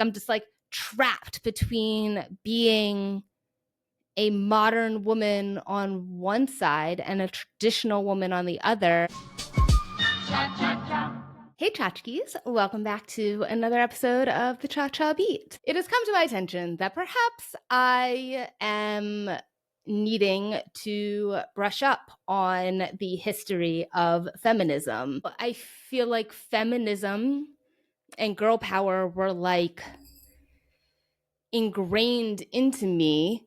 I'm just like trapped between being a modern woman on one side and a traditional woman on the other. Hey tchotchkes, welcome back to another episode of the Chachabeat. It has come to my attention that perhaps I am needing to brush up on the history of feminism. I feel like feminism and girl power were like ingrained into me.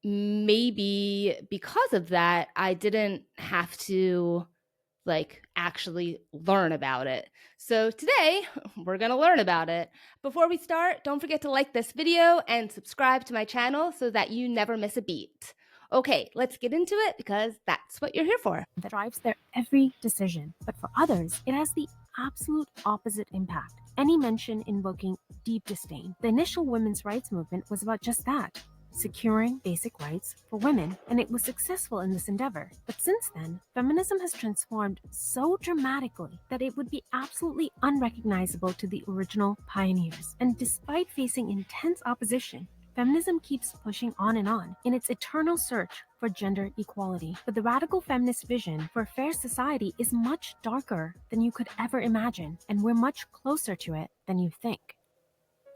Maybe because of that, I didn't have to like actually learn about it. So today we're going to learn about it. Before we start, don't forget to like this video and subscribe to my channel so that you never miss a beat. Okay, let's get into it because that's what you're here for. That drives their every decision, but for others, it has the absolute opposite impact. Any mention invoking deep disdain. The initial women's rights movement was about just that, securing basic rights for women, and it was successful in this endeavor. But since then, feminism has transformed so dramatically that it would be absolutely unrecognizable to the original pioneers. And despite facing intense opposition, feminism keeps pushing on in its eternal search for gender equality. But the radical feminist vision for a fair society is much darker than you could ever imagine, and we're much closer to it than you think.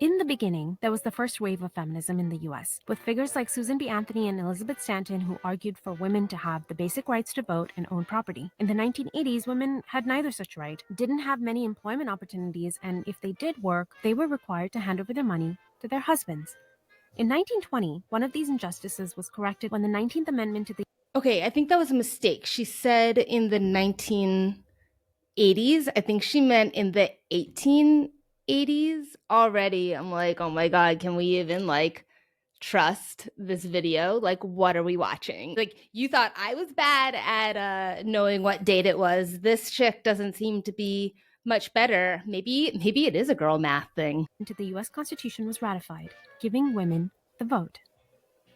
In the beginning, there was the first wave of feminism in the US, with figures like Susan B. Anthony and Elizabeth Stanton who argued for women to have the basic rights to vote and own property. In the 1980s, women had neither such right, didn't have many employment opportunities, and if they did work, they were required to hand over their money to their husbands. In 1920, one of these injustices was corrected when the 19th Amendment to the... Okay, I think that was a mistake. She said in the 1980s. I think she meant in the 1880s. Already, I'm like, oh my God, can we even like trust this video? Like, what are we watching? Like, you thought I was bad at knowing what date it was. This chick doesn't seem to be much better. Maybe it is a girl math thing. ...into the US Constitution was ratified, giving women the vote.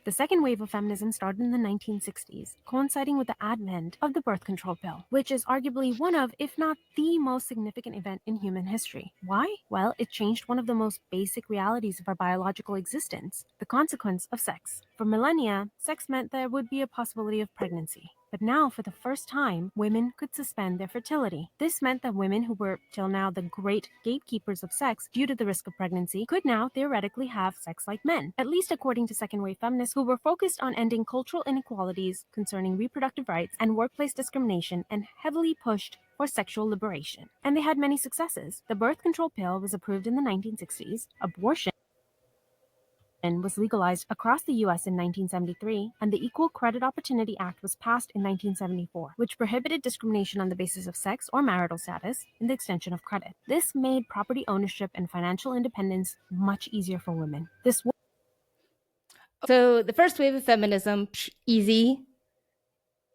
The second wave of feminism started in the 1960s, coinciding with the advent of the birth control pill, which is arguably one of, if not the most significant event in human history. Why? Well, it changed one of the most basic realities of our biological existence, the consequence of sex. For millennia, sex meant there would be a possibility of pregnancy. But now, for the first time, women could suspend their fertility. This meant that women who were, till now, the great gatekeepers of sex due to the risk of pregnancy, could now theoretically have sex like men, at least according to second-wave feminists who were focused on ending cultural inequalities concerning reproductive rights and workplace discrimination and heavily pushed for sexual liberation. And they had many successes. The birth control pill was approved in the 1960s, abortion was legalized across the US in 1973, and the Equal Credit Opportunity Act was passed in 1974, which prohibited discrimination on the basis of sex or marital status in the extension of credit. This made property ownership and financial independence much easier for women. So the first wave of feminism, easy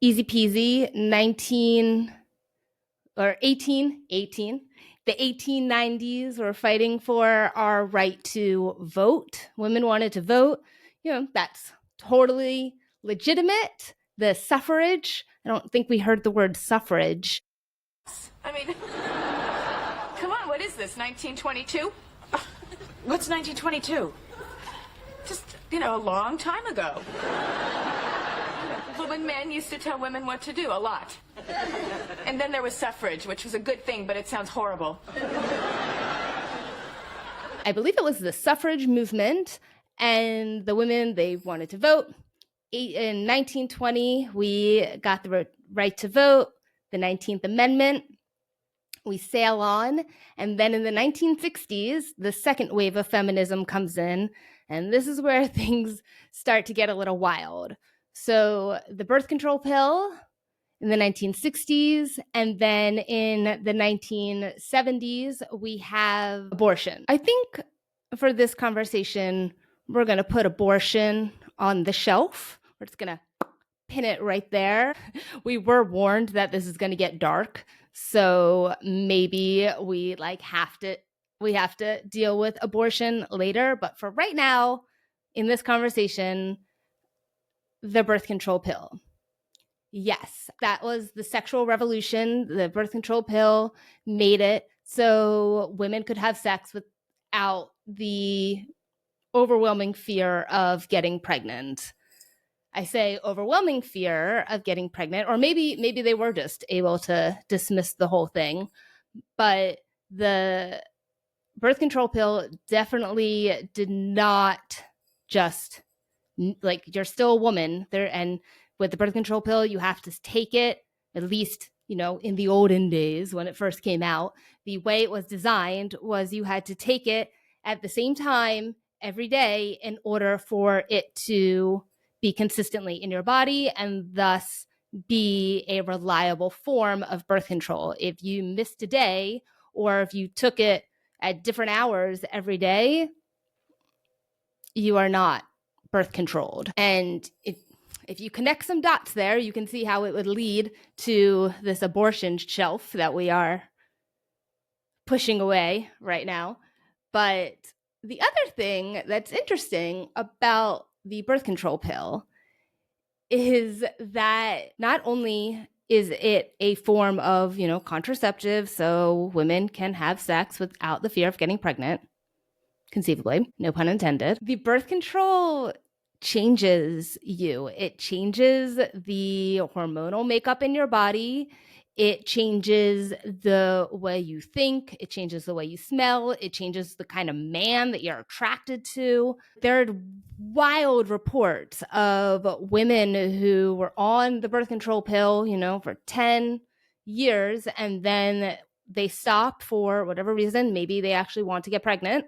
peasy, 18. The 1890s were fighting for our right to vote. Women wanted to vote. You know, that's totally legitimate. The suffrage, I don't think we heard the word suffrage. I mean, come on, what is this, 1922? What's 1922? Just, a long time ago. When men used to tell women what to do, a lot. And then there was suffrage, which was a good thing, but it sounds horrible. I believe it was the suffrage movement, and the women, they wanted to vote. In 1920, we got the right to vote, the 19th Amendment. We sail on, and then in the 1960s, the second wave of feminism comes in, and this is where things start to get a little wild. So the birth control pill in the 1960s, and then in the 1970s, we have abortion. I think for this conversation, we're going to put abortion on the shelf. We're just going to pin it right there. We were warned that this is going to get dark, so maybe we have to deal with abortion later. But for right now, in this conversation, the birth control pill. Yes, that was the sexual revolution. The birth control pill made it so women could have sex without the overwhelming fear of getting pregnant. I say overwhelming fear of getting pregnant, or maybe they were just able to dismiss the whole thing. But the birth control pill definitely did not just, like, you're still a woman there, and with the birth control pill, you have to take it, at least, in the olden days when it first came out. The way it was designed was you had to take it at the same time every day in order for it to be consistently in your body and thus be a reliable form of birth control. If you missed a day, or if you took it at different hours every day, you are not birth controlled. And if you connect some dots there, you can see how it would lead to this abortion shelf that we are pushing away right now. But the other thing that's interesting about the birth control pill is that not only is it a form of, contraceptive, so women can have sex without the fear of getting pregnant, conceivably, no pun intended. The birth control changes you. It changes the hormonal makeup in your body. It changes the way you think. It changes the way you smell. It changes the kind of man that you're attracted to. There are wild reports of women who were on the birth control pill, for 10 years, and then they stop for whatever reason. Maybe they actually want to get pregnant.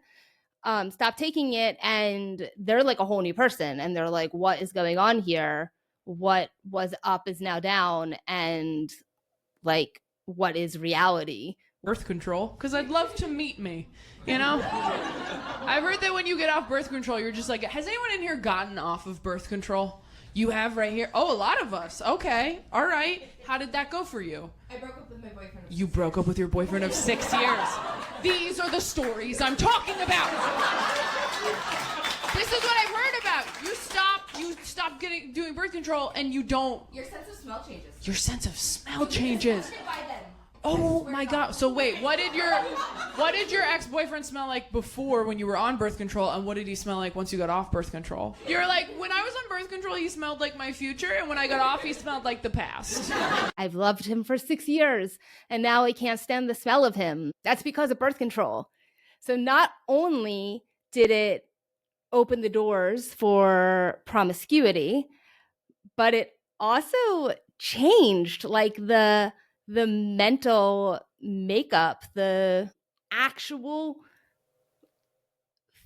Stop taking it, and they're like a whole new person, and they're like, what is going on here? What was up is now down, and like, what is reality? Birth control, because I'd love to meet me, I've heard that when you get off birth control, you're just like, has anyone in here gotten off of birth control? You have right here? Oh, a lot of us. Okay. All right. How did that go for you? I broke up with my boyfriend. You broke up with your boyfriend of 6 years. These are the stories I'm talking about. This is what I've heard about. You stop doing birth control, and you don't. Your sense of smell changes. Your sense of smell changes. Oh my God. So wait, what did your ex-boyfriend smell like before when you were on birth control, and what did he smell like once you got off birth control? You're like, when I was on birth control, he smelled like my future, and when I got off, he smelled like the past. I've loved him for 6 years, and now I can't stand the smell of him. That's because of birth control. So not only did it open the doors for promiscuity, but it also changed like the mental makeup, the actual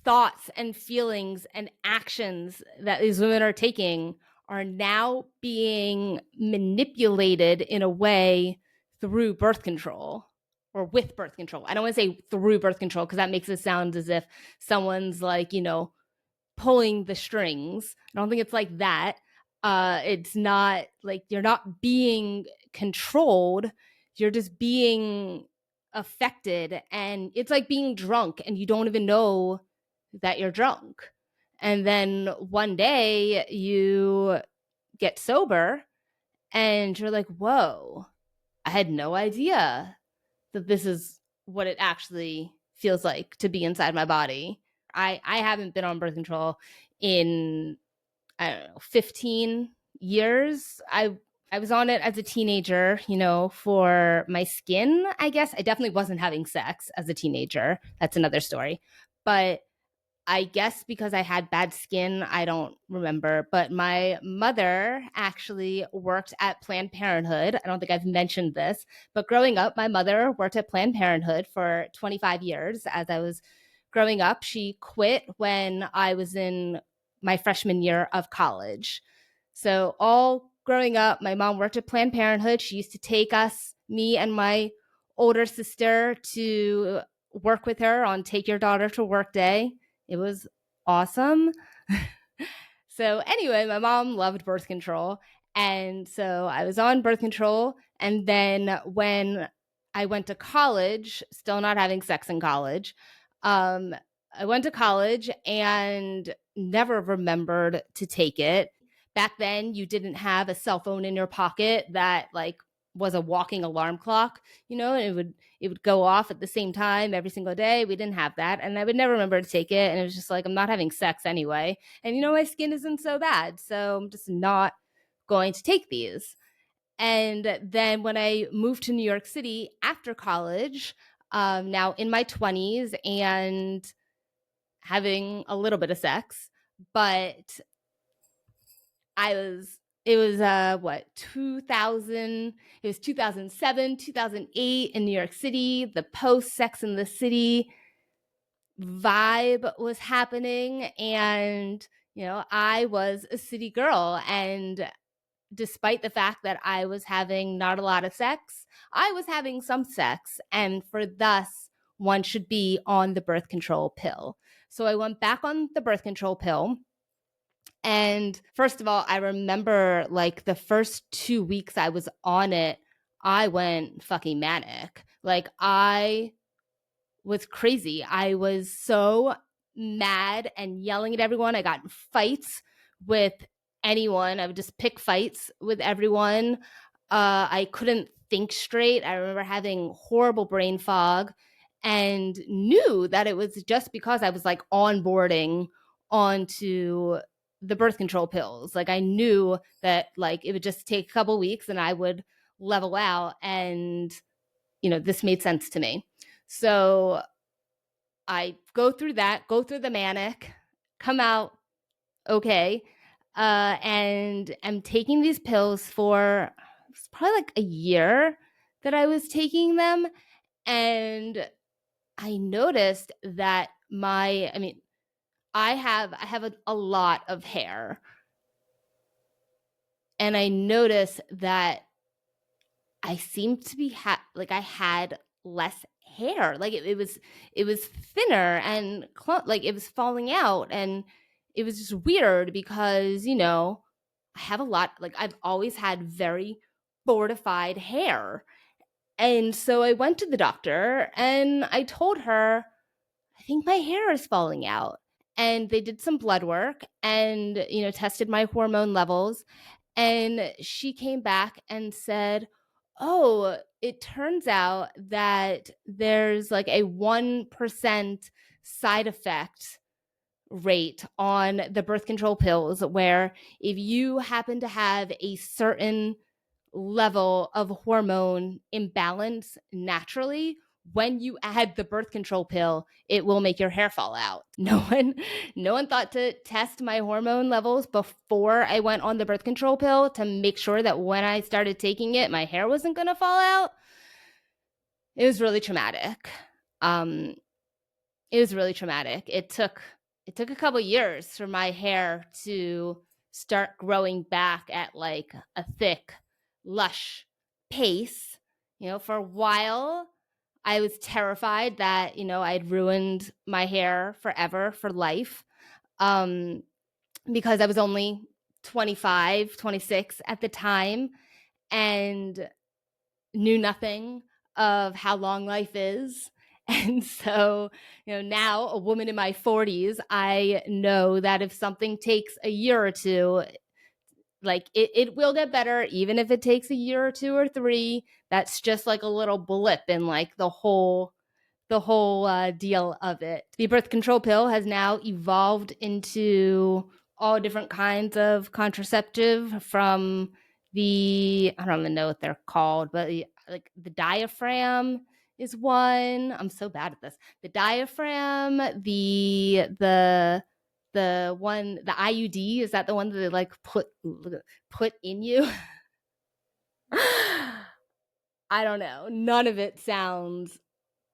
thoughts and feelings and actions that these women are taking are now being manipulated in a way through birth control, or with birth control. I don't want to say through birth control, because that makes it sound as if someone's like, pulling the strings. I don't think it's like that. It's not like you're not being controlled, you're just being affected, and it's like being drunk and you don't even know that you're drunk. And then one day you get sober and you're like, whoa, I had no idea that this is what it actually feels like to be inside my body. I haven't been on birth control in, I don't know, 15 years. I was on it as a teenager, for my skin, I guess. I definitely wasn't having sex as a teenager. That's another story. But I guess because I had bad skin, I don't remember. But my mother actually worked at Planned Parenthood. I don't think I've mentioned this, but growing up, my mother worked at Planned Parenthood for 25 years as I was growing up. She quit when I was in my freshman year of college. So all growing up, my mom worked at Planned Parenthood. She used to take us, me and my older sister, to work with her on Take Your Daughter to Work Day. It was awesome. So anyway, my mom loved birth control. And so I was on birth control. And then when I went to college, still not having sex in college, I went to college and never remembered to take it. Back then, you didn't have a cell phone in your pocket that like was a walking alarm clock, and it would go off at the same time every single day. We didn't have that, and I would never remember to take it. And it was just like, I'm not having sex anyway, and my skin isn't so bad, so I'm just not going to take these. And then when I moved to New York City after college, now in my 20s and having a little bit of sex, but it was 2000, it was 2007, 2008 in New York City. The post Sex in the City vibe was happening, and I was a city girl, and despite the fact that I was having not a lot of sex, I was having some sex, and for thus one should be on the birth control pill. So I went back on the birth control pill. And first of all, I remember like the first 2 weeks I was on it, I went fucking manic. Like I was crazy. I was so mad and yelling at everyone. I got in fights with anyone. I would just pick fights with everyone. I couldn't think straight. I remember having horrible brain fog and knew that it was just because I was like onboarding onto the birth control pills. Like I knew that like it would just take a couple weeks and I would level out, and this made sense to me. So I go through the manic, come out okay, and I'm taking these pills for it's probably like a year that I was taking them, and I noticed that I have a lot of hair, and I noticed that I seemed to be like I had less hair. Like it was thinner and like it was falling out, and it was just weird because I have a lot. Like I've always had very fortified hair, and so I went to the doctor and I told her I think my hair is falling out. And they did some blood work and tested my hormone levels, and she came back and said, oh, it turns out that there's like a 1% side effect rate on the birth control pills, where if you happen to have a certain level of hormone imbalance naturally, when you add the birth control pill, it will make your hair fall out. No one thought to test my hormone levels before I went on the birth control pill to make sure that when I started taking it, my hair wasn't going to fall out. It was really traumatic. It was really traumatic. It took a couple years for my hair to start growing back at like a thick, lush pace. For a while, I was terrified that, I'd ruined my hair forever, for life, because I was only 25, 26 at the time and knew nothing of how long life is. And so, now a woman in my 40s, I know that if something takes a year or two, like it will get better, even if it takes a year or two or three. That's just like a little blip in like the whole deal of it. The birth control pill has now evolved into all different kinds of contraceptive, from I don't even know what they're called, but like the diaphragm is one. I'm so bad at this. The diaphragm, the one, the IUD, is that the one that they like put in you? I don't know. None of it sounds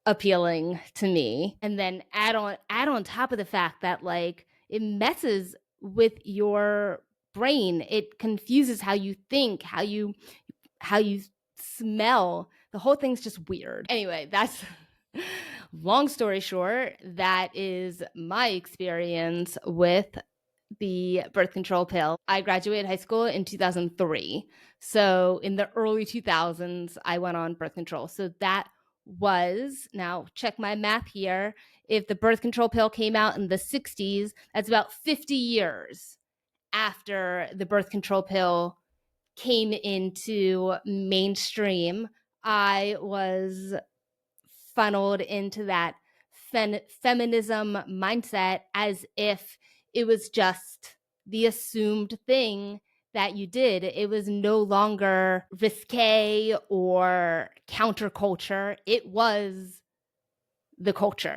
appealing to me. And then add on top of the fact that like it messes with your brain. It confuses how you think, how you smell. The whole thing's just weird. Anyway, that's long story short, that is my experience with the birth control pill. I graduated high school in 2003. So in the early 2000s, I went on birth control. So that was, now check my math here, if the birth control pill came out in the 60s, that's about 50 years after the birth control pill came into mainstream, I was funneled into that feminism mindset as if it was just the assumed thing that you did. It was no longer risque or counterculture. It was the culture.